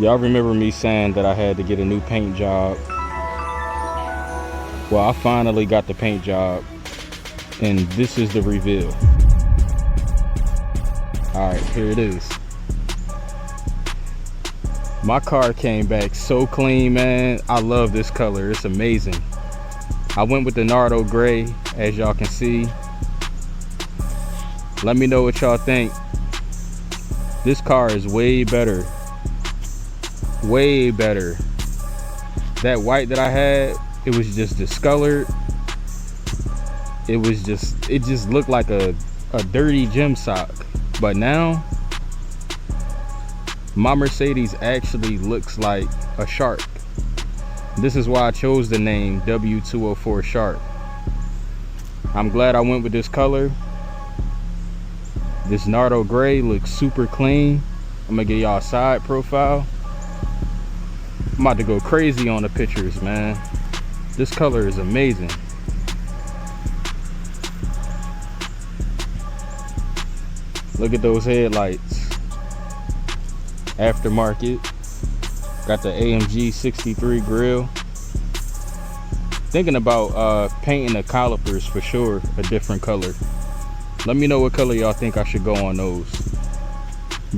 Y'all remember me saying that I had to get a new paint job? Well, I finally got the paint job, and this is the reveal. Alright, here it is. My car came back so clean, man. I love this color. It's amazing. I went with the Nardo Gray, as y'all can see. Let me know what y'all think. This car is way better. Way better. That white that I had, it was just discolored. It just looked like a dirty gym sock. But now, my Mercedes actually looks like a shark. This is why I chose the name W204 Shark. I'm glad I went with this color. This Nardo Gray looks super clean. I'm gonna give y'all a side profile. I'm about to go crazy on the pictures, man. This color is amazing. Look at those headlights. Aftermarket. Got the AMG 63 grill. Thinking about painting the calipers for sure a different color. Let me know what color y'all think I should go on those.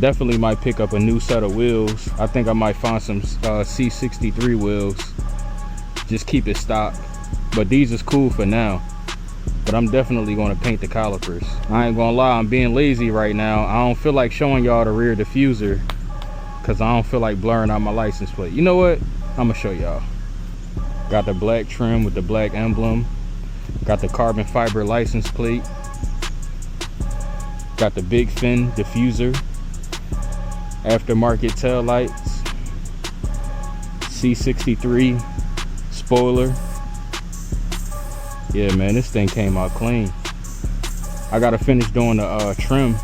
Definitely might pick up a new set of wheels. I think I might find some C63 wheels. Just keep it stock. But these is cool for now. But I'm definitely going to paint the calipers. I ain't gonna lie, I'm being lazy right now. I don't feel like showing y'all the rear diffuser, because I don't feel like blurring out my license plate. You know what? I'm gonna show y'all. Got the black trim with the black emblem. Got the carbon fiber license plate. Got the big fin diffuser. Aftermarket tail lights. C63 spoiler. Yeah, man, this thing came out clean. I gotta finish doing the trim.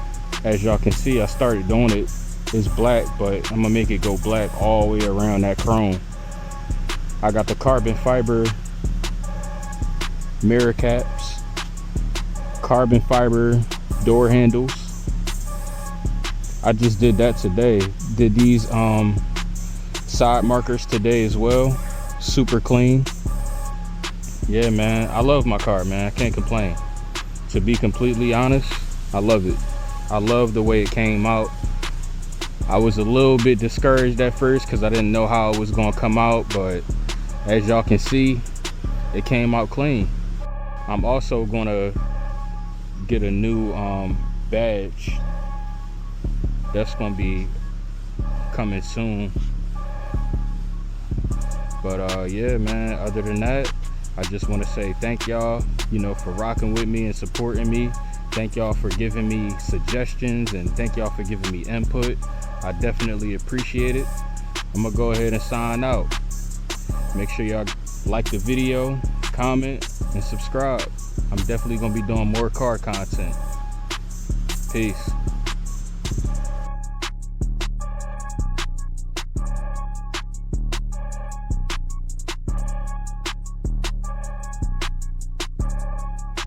As y'all can see, I started doing it. It's black, but I'm gonna make it go black all the way around that chrome. I got the carbon fiber mirror caps, carbon fiber door handles. I just did that today. Did these side markers today as well. Super clean. Yeah, man, I love my car, man. I can't complain. To be completely honest, I love it. I love the way it came out. I was a little bit discouraged at first because I didn't know how it was going to come out, but as y'all can see, it came out clean. I'm also going to get a new badge. That's going to be coming soon. But yeah, man, other than that, I just want to say thank y'all, for rocking with me and supporting me. Thank y'all for giving me suggestions, and thank y'all for giving me input. I definitely appreciate it. I'm gonna go ahead and sign out. Make sure y'all like the video, comment, and subscribe. I'm definitely gonna be doing more car content. Peace.